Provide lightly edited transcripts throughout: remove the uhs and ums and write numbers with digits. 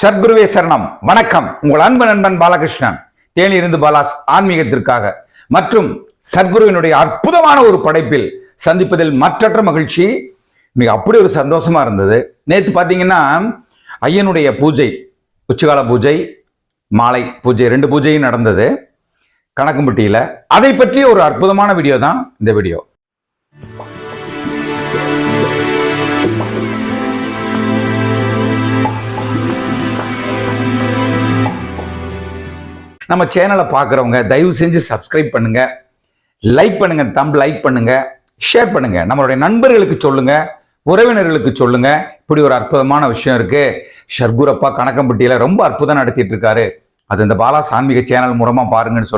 சத்குருவே சரணம். வணக்கம். உங்கள் அன்பு நண்பன் பாலகிருஷ்ணன், தேனியிருந்து பாலாஸ் ஆன்மீகத்திற்காக மற்றும் சத்குருவினுடைய அற்புதமான ஒரு படைப்பில் சந்திப்பதில் மற்றற்ற மகிழ்ச்சி. இன்னைக்கு அப்படி ஒரு சந்தோஷமா இருந்தது. நேற்று பார்த்தீங்கன்னா ஐயனுடைய பூஜை, உச்சிகால பூஜை, மாலை பூஜை, 2 பூஜையும் நடந்தது கணக்கம்பட்டியில. அதை பற்றிய ஒரு அற்புதமான வீடியோ தான் இந்த வீடியோ. நம்ம சேனலை பார்க்குறவங்க தயவு செஞ்சு சப்ஸ்கிரைப் பண்ணுங்க, லைக் பண்ணுங்க, லைக் பண்ணுங்க, ஷேர் பண்ணுங்க, நம்மளுடைய நண்பர்களுக்கு சொல்லுங்க, உறவினர்களுக்கு சொல்லுங்க. இப்படி ஒரு அற்புதமான விஷயம் இருக்கு. சத்குரப்பா கணக்கம்பட்டியில ரொம்ப அற்புதம் நடத்திட்டு இருக்காரு. அது இந்த பாலாஸ் ஆன்மீக சேனல் மூலமா பாருங்கன்னு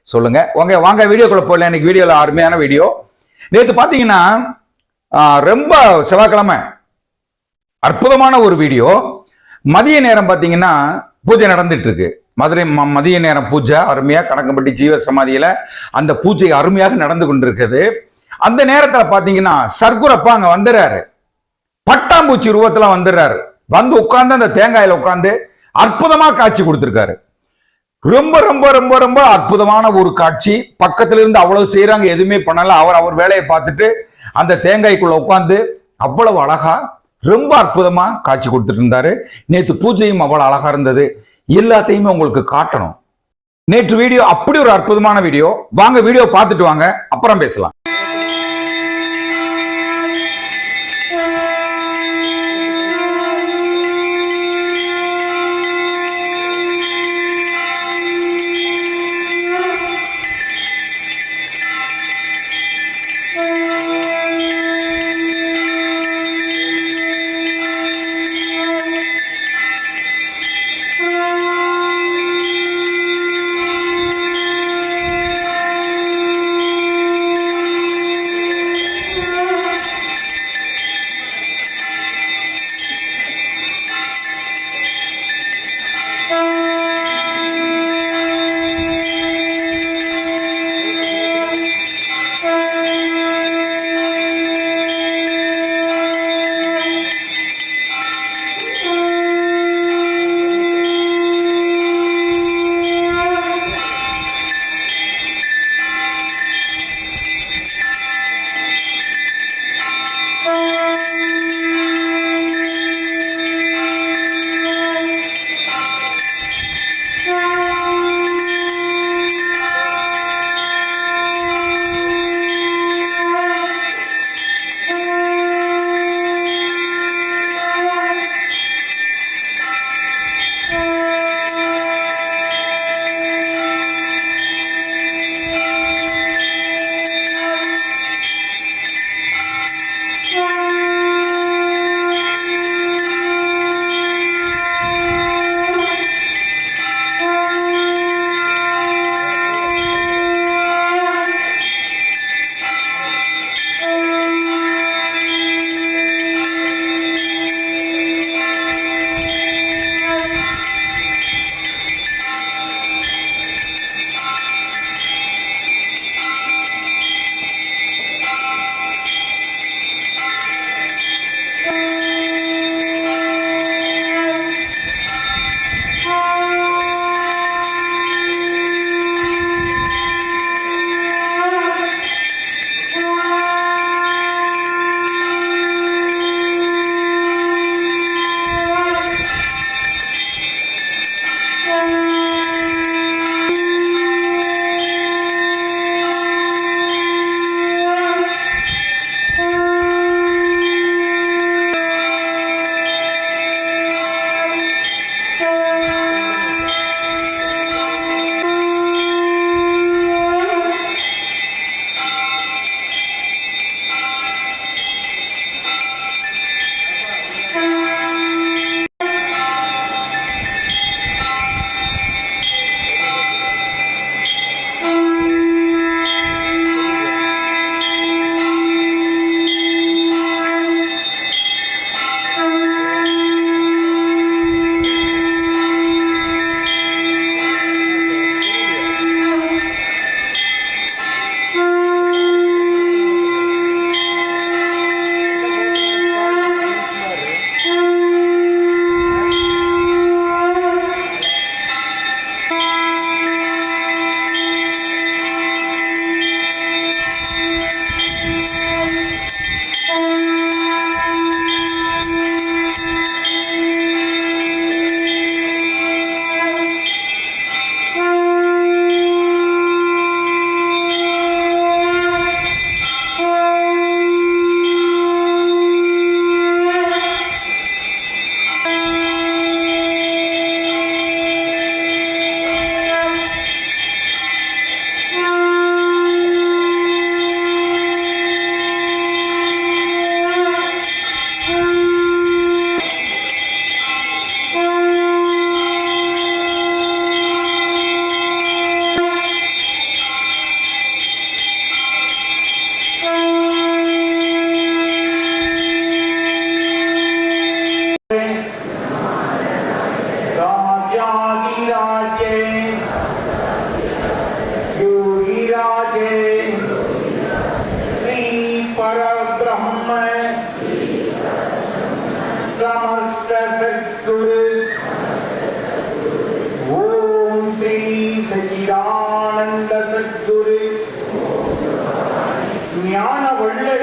சொல்லுங்க. வாங்க வீடியோக்குள்ள போடல. இன்னைக்கு வீடியோல அருமையான வீடியோ. நேற்று பார்த்தீங்கன்னா ரொம்ப செவ்வாய்க்கிழமை அற்புதமான ஒரு வீடியோ. மதிய நேரம் பார்த்தீங்கன்னா பூஜை நடந்துட்டு இருக்கு. மதிய நேரம் பூஜை அருமையா கணக்கம்பட்டி ஜீவ சமாதியில அந்த பூஜை அருமையாக நடந்து கொண்டிருக்கிறது. அந்த நேரத்துல பாத்தீங்கன்னா சத்குரப்பா அங்க வந்துடுறாரு. பட்டாம்பூச்சி உருவத்துல வந்துடுறாரு. வந்து உட்கார்ந்து அந்த தேங்காயில உட்கார்ந்து அற்புதமா காட்சி கொடுத்திருக்காரு. ரொம்ப ரொம்ப ரொம்ப ரொம்ப அற்புதமான ஒரு காட்சி. பக்கத்துல இருந்து அவ்வளவு செய்யறாங்க, எதுவுமே பண்ணல. அவர் வேலையை பார்த்துட்டு அந்த தேங்காய்க்குள்ள உட்கார்ந்து அவ்வளவு அழகா ரொம்ப அற்புதமா காட்சி கொடுத்துட்டு இருந்தாரு. நேற்று பூஜையும் அவ்வளவு அழகா இருந்தது. எல்லாத்தையுமே உங்களுக்கு காட்டணும். நேற்று வீடியோ அப்படி ஒரு அற்புதமான வீடியோ. வாங்க வீடியோ பார்த்துட்டு வாங்க, அப்புறம் பேசலாம்.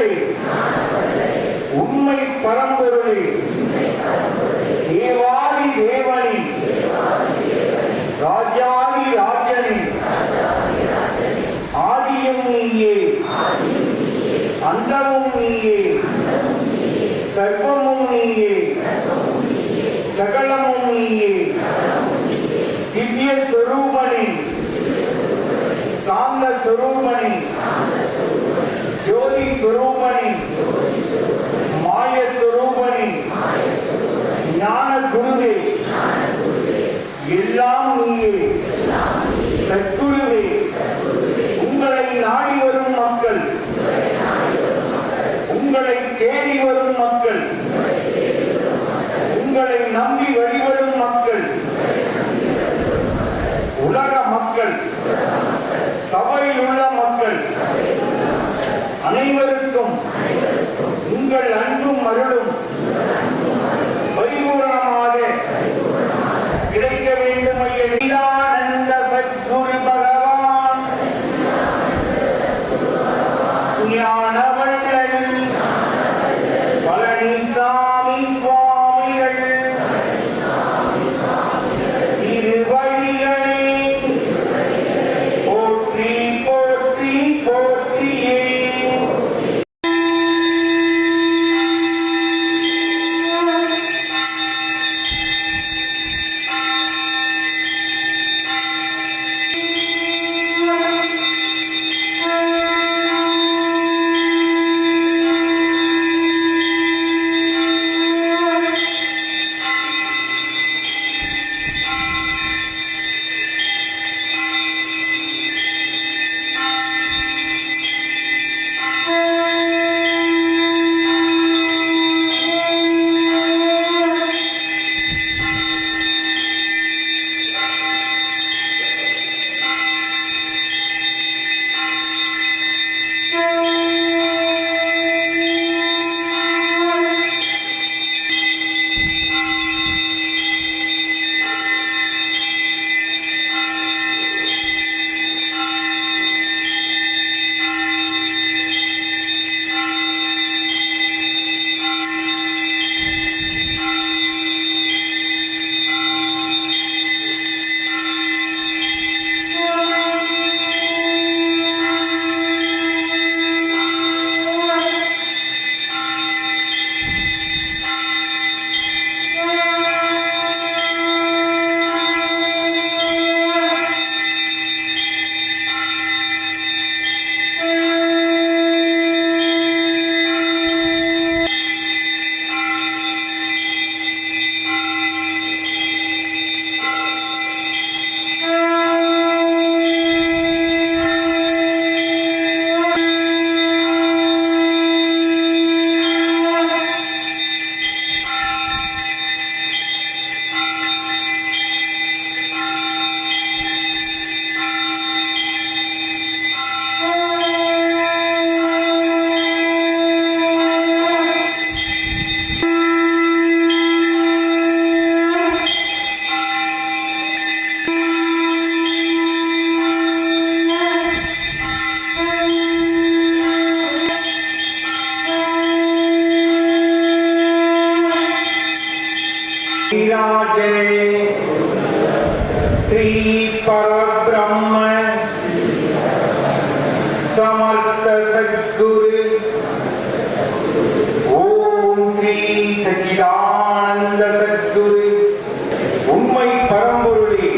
வள்ளலே, உண்மை பரம்பொருளே, தேவாதி தேவனே, ராஜாதி ராஜனே, ஆதியும் நீயே, அந்தமும் நீயே, சர்வமும் நீயே, சகலமும் நீயே, திவ்ய ஸ்வரூபனே, சாந்த ஸ்வரூபனே, ஜோதி ஸ்வரூபனே, மாய ஸ்வரூபனே, ஞான குருவே, எல்லாம் நீயே, சத்குருவே, உங்களை நாடி வரும் மக்கள், உங்களை தேடி வரும் மக்கள், உங்களை நம்பி வழிவரும் மக்கள், உலக மக்கள், சபையில் உள்ள மக்கள் அனைவருக்கும் உங்கள் அன்பும் அருளும் பரிபூரணமாக கிடைக்க வேண்டும். ஐயானந்த சத்குரு பகவான் ஞானவள்ளல் பழனிசாமி சுவாமிகள் திருவடிகளே போற்றி போற்றி போற்றியே. श्री परब्रह्म समर्थ सद्गुरु ओम श्री सच्चिदानंद सद्गुरु उम्मै परம்பொருளே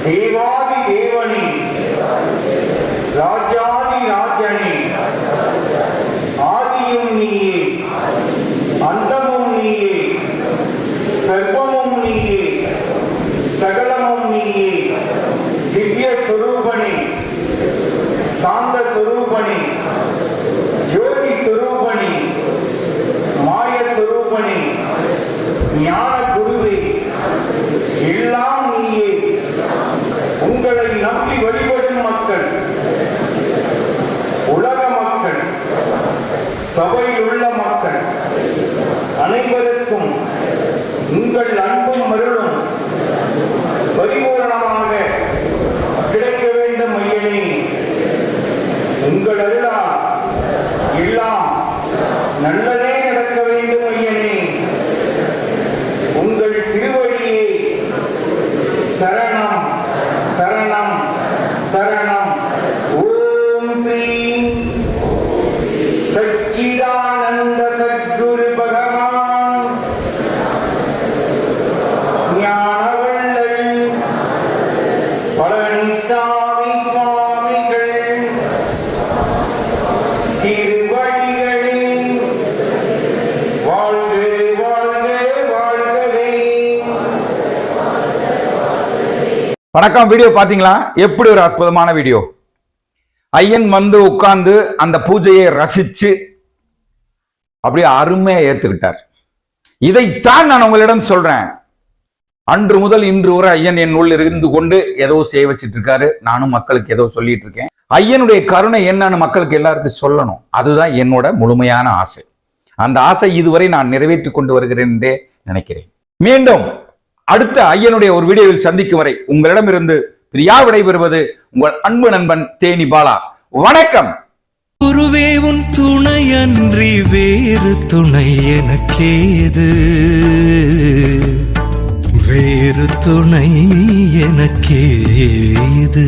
देवादि देवने राजादि राजने आदियुम नीये अंतमुम नीये सर्वमुम नीये सकलमुम नीये दिव्य स्वरूपने शांत स्वरूपने ज्योति स्वरूपने माय स्वरूपने ज्ञान गुरुवे எல்லாம் நீயே உங்களை நம்பி வழிபடும் மக்கள் உலக மக்கள் சபையில் உள்ள மக்கள் அனைவருக்கும் உங்கள் அன்பும் அருளும் பரிபூரணமாக கிடைக்க வேண்டும் ஐயனே. உங்கள் அருளால் வணக்கம். வீடியோ பாத்தீங்களா? எப்படி ஒரு அற்புதமான வீடியோ. ஐயன் வந்து உட்கார்ந்து அந்த பூஜையை ரசிச்சு அப்படியே அருமையா ஏத்துக்கிட்டார். இதைத்தான் நான் உங்களிடம் சொல்றேன். அன்று முதல் இன்று வரை ஐயன் என் உள்ள இருந்து கொண்டு ஏதோ செய்ய வச்சிட்டு இருக்காரு. நானும் மக்களுக்கு ஏதோ சொல்லிட்டு இருக்கேன். ஐயனுடைய கருணை என்னன்னு மக்களுக்கு எல்லாருக்கும் சொல்லணும். அதுதான் என்னோட முழுமையான ஆசை. அந்த ஆசை இதுவரை நான் நிறைவேற்றி கொண்டு வருகிறேன் என்றே நினைக்கிறேன். மீண்டும் அடுத்த ஐயனுடைய ஒரு வீடியோவில் சந்திக்கும் வரை உங்களிடமிருந்து பிரியா விடைபெறுவது உங்கள் அன்பு நண்பன் தேனி பாலா. வணக்கம். குருவே உன் துணையன்றி வேறு துணை எனக்கேது, வேறு துணை எனக்கேது.